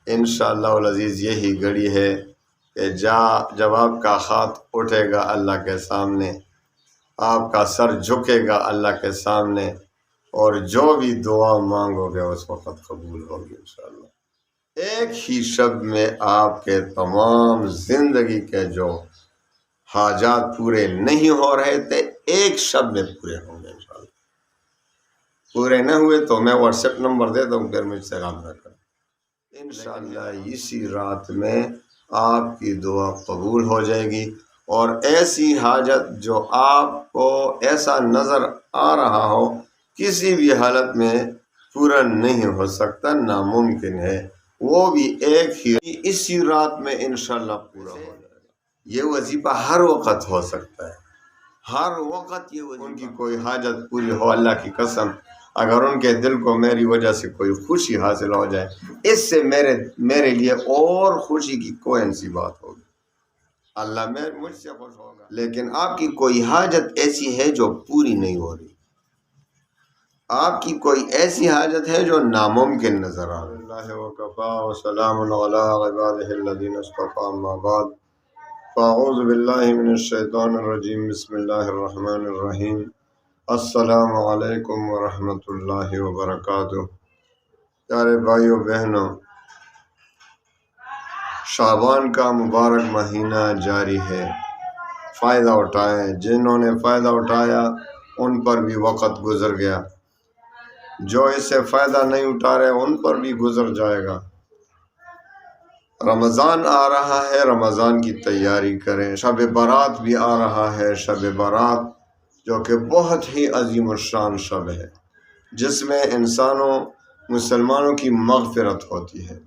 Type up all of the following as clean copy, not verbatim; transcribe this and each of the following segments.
انشاءاللہ العزیز یہی گھڑی ہے کہ جب آپ کا ہاتھ اٹھے گا اللہ کے سامنے، آپ کا سر جھکے گا اللہ کے سامنے، اور جو بھی دعا مانگو گے اس وقت قبول ہوگی انشاءاللہ۔ ایک ہی شب میں آپ کے تمام زندگی کے جو حاجات پورے نہیں ہو رہے تھے ایک شب میں پورے ہوں گے انشاءاللہ۔ پورے نہ ہوئے تو میں واٹس ایپ نمبر دے دوں، پھر مجھ سے رابطہ کریں انشاءاللہ۔ اسی رات میں آپ کی دعا قبول ہو جائے گی، اور ایسی حاجت جو آپ کو ایسا نظر آ رہا ہو کسی بھی حالت میں پورا نہیں ہو سکتا، ناممکن ہے، وہ بھی ایک ہی اسی رات میں انشاءاللہ پورا ہو جائے گا۔ یہ وظیفہ ہر وقت ہو سکتا ہے، ہر وقت یہ ان کی کوئی حاجت پوری ہو، اللہ کی قسم اگر ان کے دل کو میری وجہ سے کوئی خوشی حاصل ہو جائے، اس سے میرے لیے اور خوشی کی کوئی سی بات ہوگی، اللہ مجھ سے خوش ہوگا۔ لیکن آپ کی کوئی حاجت ایسی ہے جو پوری نہیں ہو رہی، آپ کی کوئی ایسی حاجت ہے جو ناممکن نظر آ رہی۔ اللہ وکفا وسلام علی عبادہ الذین اصطفی، اما بعد فاعوذ باللہ من الشیطان الرجیم، بسم اللہ الرحمن الرحیم۔ السلام علیکم ورحمۃ اللہ وبرکاتہ۔ پیارے بھائیو بہنوں، شعبان کا مبارک مہینہ جاری ہے، فائدہ اٹھائیں۔ جنہوں نے فائدہ اٹھایا ان پر بھی وقت گزر گیا، جو اس سے فائدہ نہیں اٹھا رہے ان پر بھی گزر جائے گا۔ رمضان آ رہا ہے، رمضان کی تیاری کریں۔ شب برات بھی آ رہا ہے، شب برات جو کہ بہت ہی عظیم الشان شب ہے، جس میں مسلمانوں کی مغفرت ہوتی ہے۔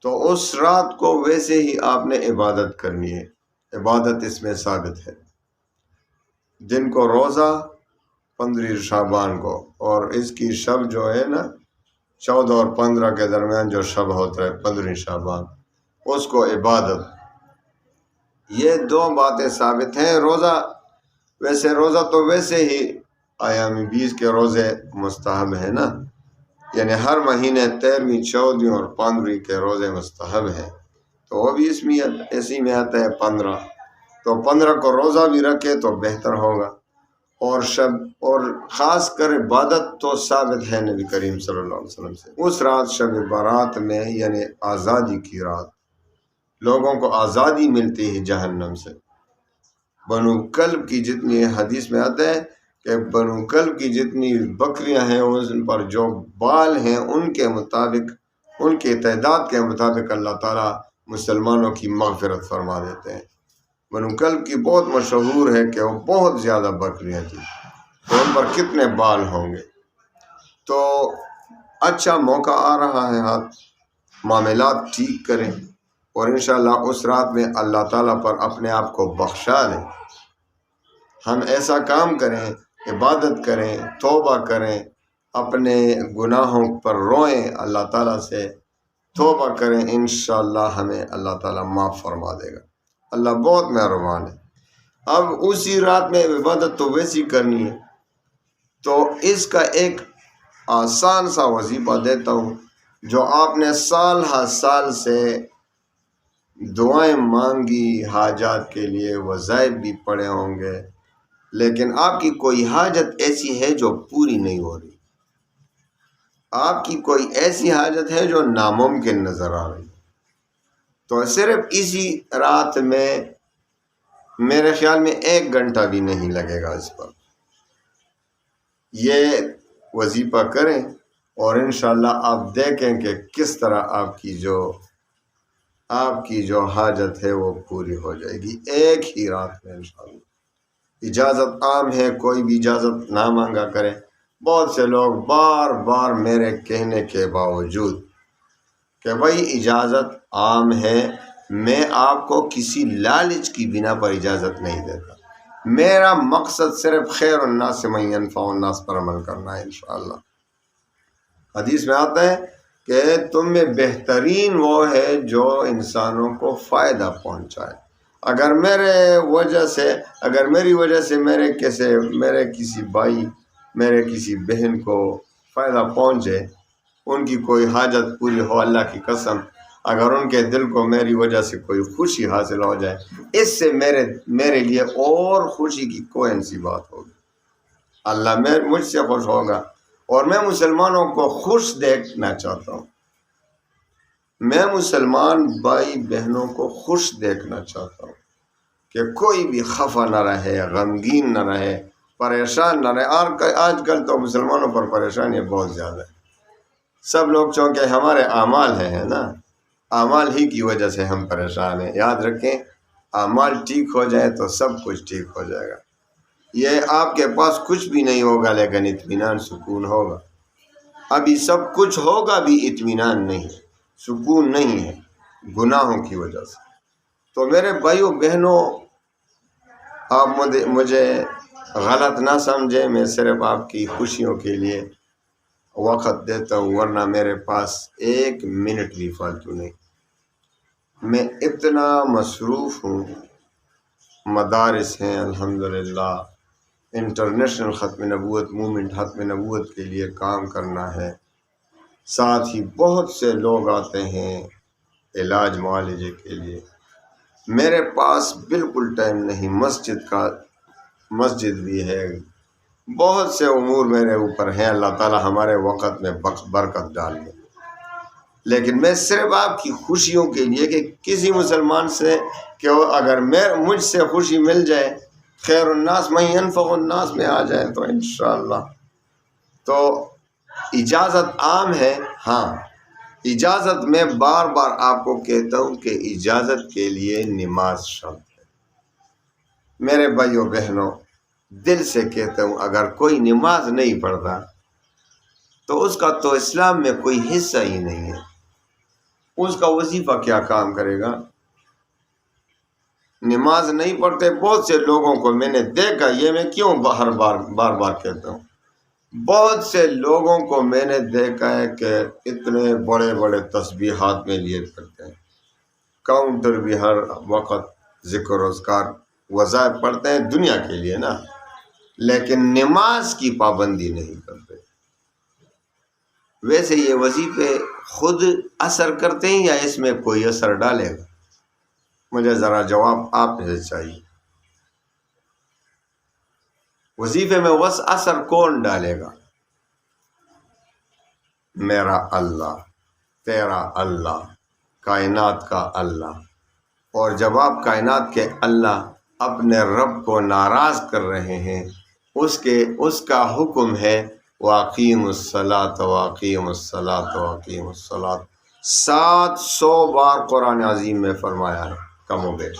تو اس رات کو ویسے ہی آپ نے عبادت کرنی ہے، عبادت اس میں ثابت ہے۔ دن کو روزہ 15 شعبان کو، اور اس کی شب جو ہے نا 14 اور 15 کے درمیان جو شب ہوتا ہے 15 شعبان، اس کو عبادت۔ یہ دو باتیں ثابت ہیں۔ روزہ تو ویسے ہی ایام 20 کے روزے مستحب ہیں نا، یعنی ہر مہینے 13ویں 14ویں اور 15ویں کے روزے مستحب ہیں، تو وہ بھی اسی میں آتا ہے 15، تو 15 کو روزہ بھی رکھے تو بہتر ہوگا۔ اور خاص کر عبادت تو ثابت ہے نبی کریم صلی اللہ علیہ وسلم سے۔ اس رات شب برات میں، یعنی آزادی کی رات، لوگوں کو آزادی ملتی ہے جہنم سے۔ بنو کلب کی جتنی حدیث میں آتا ہے کہ بنو کلب کی جتنی بکریاں ہیں ان پر جو بال ہیں ان کے مطابق، ان کے تعداد کے مطابق اللہ تعالیٰ مسلمانوں کی مغفرت فرما دیتے ہیں۔ بنو کلب کی بہت مشہور ہے کہ وہ بہت زیادہ بکریاں تھیں، تو ان پر کتنے بال ہوں گے۔ تو اچھا موقع آ رہا ہے، ہاتھ معاملات ٹھیک کریں، اور انشاءاللہ اس رات میں اللہ تعالیٰ پر اپنے آپ کو بخشا لیں۔ ہم ایسا کام کریں، عبادت کریں، توبہ کریں، اپنے گناہوں پر روئیں، اللہ تعالیٰ سے توبہ کریں، انشاءاللہ ہمیں اللہ تعالیٰ معاف فرما دے گا۔ اللہ بہت مہربان ہے۔ اب اسی رات میں عبادت تو ویسی کرنی ہے، تو اس کا ایک آسان سا وظیفہ دیتا ہوں، جو آپ نے سال ہر سال سے دعائیں مانگی، حاجات کے لیے وظائف بھی پڑھے ہوں گے، لیکن آپ کی کوئی حاجت ایسی ہے جو پوری نہیں ہو رہی، آپ کی کوئی ایسی حاجت ہے جو ناممکن نظر آ رہی، تو صرف اسی رات میں میرے خیال میں 1 گھنٹہ بھی نہیں لگے گا اس پر۔ یہ وظیفہ کریں اور انشاءاللہ آپ دیکھیں کہ کس طرح آپ کی جو حاجت ہے وہ پوری ہو جائے گی ایک ہی رات میں انشاءاللہ۔ اجازت عام ہے، کوئی بھی اجازت نہ مانگا کرے۔ بہت سے لوگ بار بار میرے کہنے کے باوجود کہ بھائی اجازت عام ہے، میں آپ کو کسی لالچ کی بنا پر اجازت نہیں دیتا، میرا مقصد صرف خیر الناس من ینفع الناس پر عمل کرنا ہے انشاءاللہ۔ حدیث میں آتا ہے کہ تم میں بہترین وہ ہے جو انسانوں کو فائدہ پہنچائے۔ اگر میری وجہ سے میرے کسی بھائی، میرے کسی بہن کو فائدہ پہنچے، ان کی کوئی حاجت پوری ہو، اللہ کی قسم اگر ان کے دل کو میری وجہ سے کوئی خوشی حاصل ہو جائے، اس سے میرے لیے اور خوشی کی کوئی سی بات ہوگی۔ اللہ مجھ سے خوش ہوگا، اور میں مسلمانوں کو خوش دیکھنا چاہتا ہوں۔ میں مسلمان بھائی بہنوں کو خوش دیکھنا چاہتا ہوں کہ کوئی بھی خفا نہ رہے، غمگین نہ رہے، پریشان نہ رہے۔ اور آج کل تو مسلمانوں پر پریشانی بہت زیادہ ہے۔ سب لوگ چونکہ ہمارے اعمال ہیں نا، اعمال ہی کی وجہ سے ہم پریشان ہیں۔ یاد رکھیں، اعمال ٹھیک ہو جائے تو سب کچھ ٹھیک ہو جائے گا۔ یہ آپ کے پاس کچھ بھی نہیں ہوگا لیکن اطمینان سکون ہوگا۔ ابھی سب کچھ ہوگا بھی اطمینان نہیں، سکون نہیں ہے، گناہوں کی وجہ سے۔ تو میرے بھائیوں بہنوں، آپ مجھے غلط نہ سمجھیں، میں صرف آپ کی خوشیوں کے لیے وقت دیتا ہوں، ورنہ میرے پاس ایک منٹ بھی فالتو نہیں۔ میں اتنا مصروف ہوں، مدارس ہیں الحمدللہ، انٹرنیشنل ختم نبوت موومنٹ ختم نبوت کے لیے کام کرنا ہے، ساتھ ہی بہت سے لوگ آتے ہیں علاج معالجے کے لیے۔ میرے پاس بالکل ٹائم نہیں، مسجد بھی ہے، بہت سے امور میرے اوپر ہیں، اللہ تعالی ہمارے وقت میں برکت ڈال دے۔ لیکن میں صرف آپ کی خوشیوں کے لیے کہ کسی مسلمان سے کہ اگر مجھ سے خوشی مل جائے، خیر الناس من ينفع الناس میں آ جائے تو انشاءاللہ۔ تو اجازت عام ہے، ہاں اجازت میں بار بار آپ کو کہتا ہوں کہ اجازت کے لیے نماز شرط ہے۔ میرے بھائیوں بہنوں، دل سے کہتا ہوں، اگر کوئی نماز نہیں پڑھتا تو اس کا تو اسلام میں کوئی حصہ ہی نہیں ہے۔ اس کا وظیفہ کیا کام کرے گا؟ نماز نہیں پڑھتے بہت سے لوگوں کو میں نے دیکھا، یہ میں کیوں بار کہتا ہوں، بہت سے لوگوں کو میں نے دیکھا ہے کہ اتنے بڑے بڑے تسبیحات میں لیے کرتے ہیں، کاؤنٹر بھی ہر وقت ذکر و اذکار وظائف پڑھتے ہیں دنیا کے لیے نا، لیکن نماز کی پابندی نہیں کرتے۔ ویسے یہ وظیفے خود اثر کرتے ہیں یا اس میں کوئی اثر ڈالے گا؟ مجھے ذرا جواب آپ سے چاہیے۔ وظیفے میں اثر کون ڈالے گا؟ میرا اللہ، تیرا اللہ، کائنات کا اللہ۔ اور جب آپ کائنات کے اللہ اپنے رب کو ناراض کر رہے ہیں، اس کا حکم ہے وَأَقِيمُوا الصَّلَاةَ وَأَقِيمُوا الصَّلَاةَ وَأَقِيمُوا الصَّلَاةَ، 700 بار قرآن عظیم میں فرمایا ہے، کم و بیش۔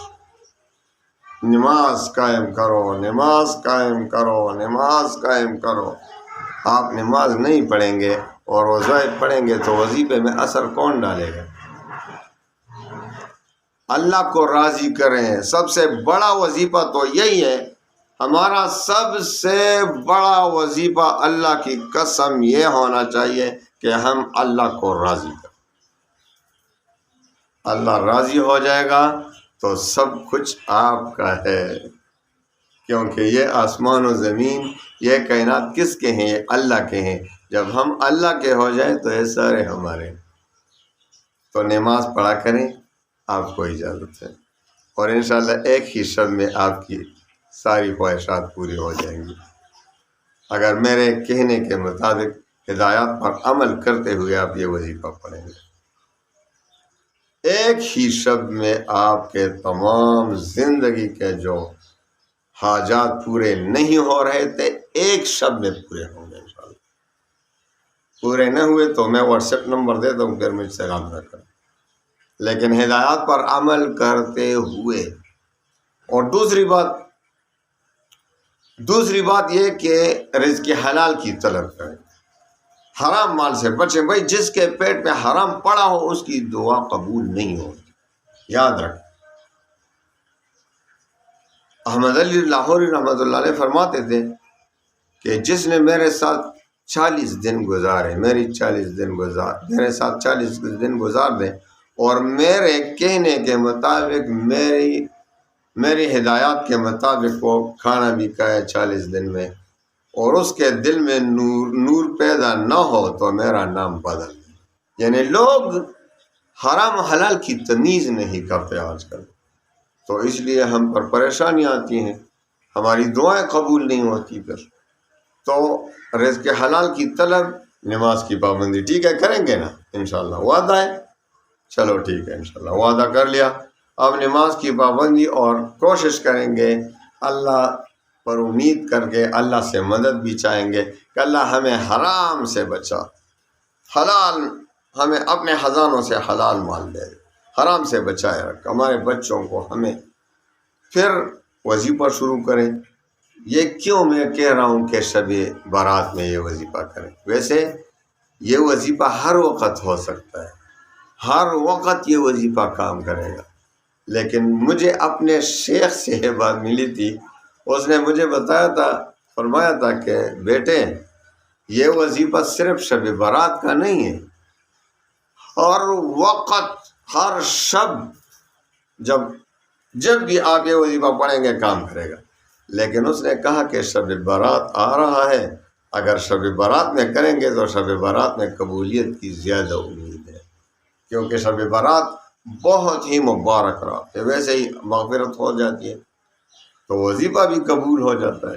نماز قائم کرو، نماز قائم کرو، نماز قائم کرو۔ آپ نماز نہیں پڑھیں گے اور وظائف پڑھیں گے تو وظیفے میں اثر کون ڈالے گا؟ اللہ کو راضی کریں، سب سے بڑا وظیفہ تو یہی ہے۔ ہمارا سب سے بڑا وظیفہ اللہ کی قسم یہ ہونا چاہیے کہ ہم اللہ کو راضی کریں۔ اللہ راضی ہو جائے گا تو سب کچھ آپ کا ہے، کیونکہ یہ آسمان و زمین، یہ کائنات کس کے ہیں؟ یہ اللہ کے ہیں۔ جب ہم اللہ کے ہو جائیں تو یہ سارے ہمارے۔ تو نماز پڑھا کریں، آپ کو اجازت ہے، اور انشاءاللہ ایک ہی شب میں آپ کی ساری خواہشات پوری ہو جائیں گی، اگر میرے کہنے کے مطابق ہدایات پر عمل کرتے ہوئے آپ یہ وظیفہ پڑھیں گے۔ ایک ہی شب میں آپ کے تمام زندگی کے جو حاجات پورے نہیں ہو رہے تھے، ایک شب میں پورے ہوں گے انشاءاللہ۔ پورے نہ ہوئے تو میں واٹس ایپ نمبر دے دوں، پھر مجھ سے رابطہ کریں، لیکن ہدایات پر عمل کرتے ہوئے۔ اور دوسری بات یہ کہ رزق حلال کی طلب کریں، حرام مال سے بچیں۔ بھائی جس کے پیٹ میں حرام پڑا ہو اس کی دعا قبول نہیں ہوگی، یاد رکھیں۔ احمد علی لاہوری رحمۃ اللہ علیہ فرماتے تھے کہ جس نے میرے ساتھ 40 دن گزارے، میرے ساتھ 40 دن گزار دے اور میرے کہنے کے مطابق، میری ہدایات کے مطابق وہ کھانا بھی کھائے 40 دن میں، اور اس کے دل میں نور پیدا نہ ہو تو میرا نام بدل دے۔ یعنی لوگ حرام حلال کی تمیز نہیں کرتے آج کل، تو اس لیے ہم پر پریشانیاں آتی ہیں، ہماری دعائیں قبول نہیں ہوتی پھر۔ تو رزق حلال کی طلب، نماز کی پابندی، ٹھیک ہے کریں گے نا انشاءاللہ، وعدہ ہے، چلو ٹھیک ہے انشاءاللہ وعدہ کر لیا۔ اب نماز کی پابندی اور کوشش کریں گے، اللہ پر امید کر کے اللہ سے مدد بھی چاہیں گے کہ اللہ ہمیں حرام سے بچا، حلال ہمیں اپنے خزانوں سے حلال مال دے، حرام سے بچائے رکھ ہمارے بچوں کو ہمیں۔ پھر وظیفہ شروع کریں۔ یہ کیوں میں کہہ رہا ہوں کہ شب برات میں یہ وظیفہ کریں؟ ویسے یہ وظیفہ ہر وقت ہو سکتا ہے، ہر وقت یہ وظیفہ کام کرے گا، لیکن مجھے اپنے شیخ سے یہ بات ملی تھی، اس نے مجھے بتایا تھا، فرمایا تھا کہ بیٹے یہ وظیفہ صرف شب برات کا نہیں ہے، ہر وقت ہر شب جب بھی آپ یہ وظیفہ پڑھیں گے کام کرے گا۔ لیکن اس نے کہا کہ شب برات آ رہا ہے، اگر شب برات میں کریں گے تو شب برات میں قبولیت کی زیادہ امید ہے، کیونکہ شب برات بہت ہی مبارک رات ہے، ویسے ہی مغفرت ہو جاتی ہے تو وظیفہ بھی قبول ہو جاتا ہے،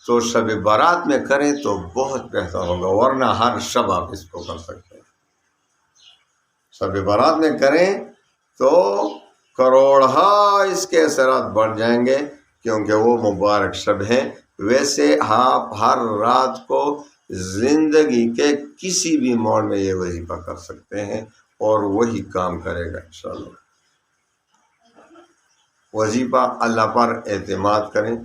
تو شب برات میں کریں تو بہت بہتر ہوگا، ورنہ ہر شب آپ اس کو کر سکتے ہیں۔ شب برات میں کریں تو کروڑہا اس کے اثرات بڑھ جائیں گے، کیونکہ وہ مبارک شب ہے۔ ویسے آپ ہر رات کو زندگی کے کسی بھی موڑ میں یہ وظیفہ کر سکتے ہیں اور وہی کام کرے گا انشاءاللہ۔ وظیفہ اللہ پر اعتماد کریں،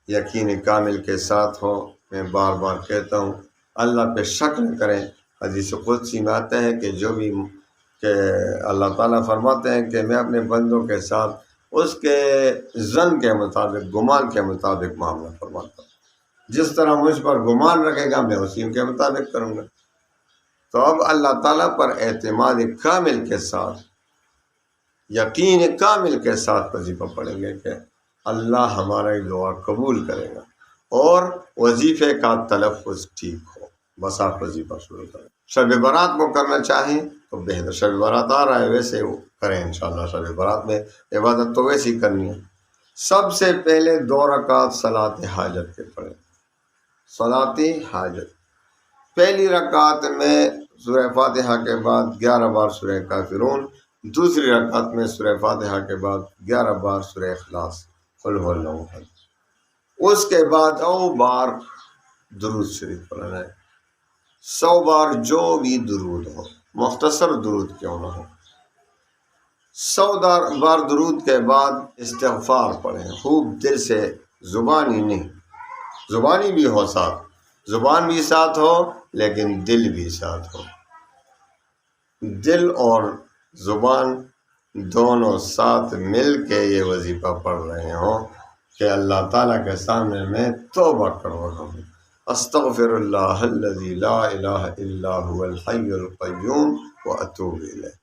یقین کامل کے ساتھ ہو۔ میں بار بار کہتا ہوں اللہ پہ شک نہ کریں۔ حدیث قدسی میں آتا ہے کہ اللہ تعالیٰ فرماتے ہیں کہ میں اپنے بندوں کے ساتھ اس کے ظن کے مطابق، گمان کے مطابق معاملہ فرماتا ہوں، جس طرح مجھ پر گمان رکھے گا میں اسی کے مطابق کروں گا۔ تو اب اللہ تعالیٰ پر اعتماد کامل کے ساتھ، یقین کامل کے ساتھ وظیفہ پڑھیں گے کہ اللہ ہماری دعا قبول کرے گا، اور وظیفے کا تلفظ ٹھیک ہو، بس آپ وظیفہ شروع کریں۔ شب برات کو کرنا چاہیں تو بہتر، شب برات آ رہا ہے ویسے وہ کریں انشاءاللہ۔ شب برات میں عبادت تو ویسی کرنی ہے۔ سب سے پہلے 2 رکعت صلاۃ حاجت کے پڑھیں۔ صلاۃ حاجت، پہلی رکعت میں سورہ فاتحہ کے بعد 11 بار سورہ کافرون، دوسری رکعت میں سورہ فاتحہ کے بعد 11 بار سورہ اخلاص، قل هو اللہ احد۔ اس کے بعد 100 بار درود شریف پڑھنا ہے، 100 بار جو بھی درود ہو، مختصر درود کیوں نہ ہو۔ 100 بار درود کے بعد استغفار پڑھیں، خوب دل سے، زبانی نہیں، زبانی بھی ہو ساتھ، زبان بھی ساتھ ہو لیکن دل بھی ساتھ ہو، دل اور زبان دونوں ساتھ مل کے یہ وظیفہ پڑھ رہے ہوں کہ اللہ تعالیٰ کے سامنے میں توبہ کر رہا ہوں، استغفر اللہ الذی لا الہ الا هو الحی القیوم واتوب الیہ،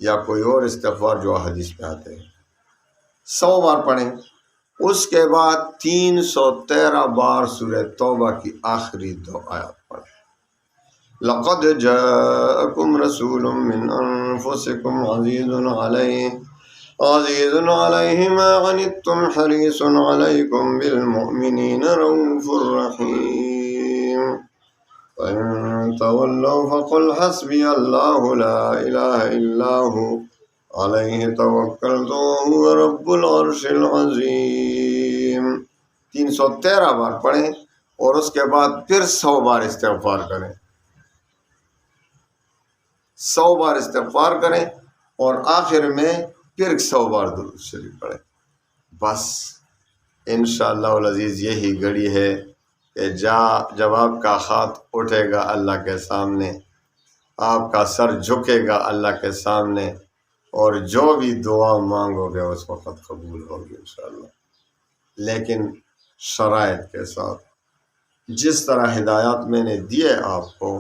یا کوئی اور استغفار جو حدیث میں آتے ہیں، 100 بار پڑھیں۔ اس کے بعد 313 بار سورہ توبہ کی آخری 2 آیات پڑھیں۔ لقد جاءکم رسول من انفسکم عزیز علیہ ما عنتم حریص علیکم بالمؤمنین رؤوف رحیم فإن تولوا فقل حسبی اللہ لا الہ الا هو علیہ توکلت وہو رب العرش العظیم۔ 313 بار پڑھیں اور اس کے بعد پھر 100 بار استغفار کریں، 100 بار استغفار کریں اور آخر میں پھر 100 بار درود شریف پڑھیں۔ بس انشاءاللہ العزیز یہی گھڑی ہے کہ جب آپ کا ہاتھ اٹھے گا اللہ کے سامنے، آپ کا سر جھکے گا اللہ کے سامنے، اور جو بھی دعا مانگو گے اس وقت قبول ہوگی انشاءاللہ، لیکن شرائط کے ساتھ، جس طرح ہدایات میں نے دیے آپ کو۔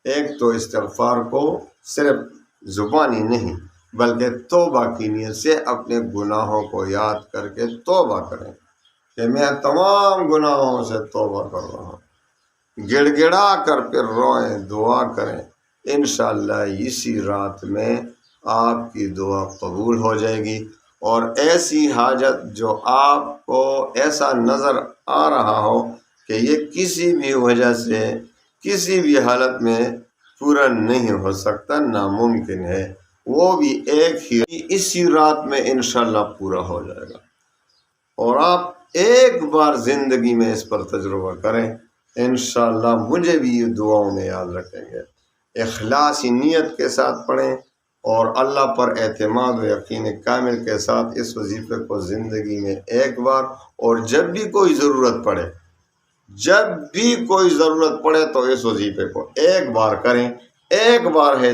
ایک تو استغفار کو صرف زبانی نہیں بلکہ توبہ کی نیت سے اپنے گناہوں کو یاد کر کے توبہ کریں کہ میں تمام گناہوں سے توبہ کر رہا ہوں، گڑ گڑا کر پھر روئیں، دعا کریں انشاءاللہ اسی رات میں آپ کی دعا قبول ہو جائے گی، اور ایسی حاجت جو آپ کو ایسا نظر آ رہا ہو کہ یہ کسی بھی وجہ سے کسی بھی حالت میں پورا نہیں ہو سکتا، ناممکن ہے، وہ بھی ایک ہی اسی رات میں انشاءاللہ پورا ہو جائے گا۔ اور آپ ایک بار زندگی میں اس پر تجربہ کریں، انشاءاللہ مجھے بھی یہ دعاؤں میں یاد رکھیں گے۔ اخلاصی نیت کے ساتھ پڑھیں اور اللہ پر اعتماد و یقین کامل کے ساتھ اس وظیفے کو زندگی میں ایک بار، اور جب بھی کوئی ضرورت پڑے، جب بھی کوئی ضرورت پڑے تو اس وظیفے کو ایک بار کریں۔ ایک بار ہے،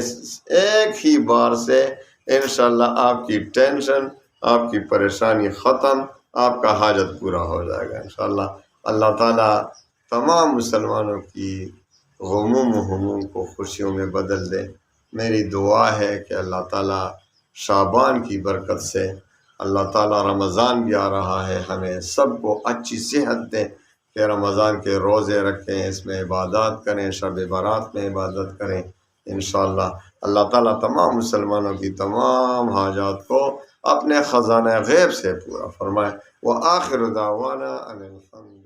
ایک ہی بار سے انشاءاللہ آپ کی ٹینشن، آپ کی پریشانی ختم، آپ کا حاجت پورا ہو جائے گا انشاءاللہ۔ اللہ تعالیٰ تمام مسلمانوں کی غموم و ہموم کو خوشیوں میں بدل دے۔ میری دعا ہے کہ اللہ تعالیٰ شعبان کی برکت سے، اللہ تعالیٰ رمضان بھی آ رہا ہے، ہمیں سب کو اچھی صحت دے کہ رمضان کے روزے رکھیں، اس میں عبادات کریں، شب برات میں عبادت کریں انشاءاللہ۔ اللہ تعالیٰ تمام مسلمانوں کی تمام حاجات کو اپنے خزانہ غیب سے پورا فرمائے۔ وآخر دعوانا ان الحمد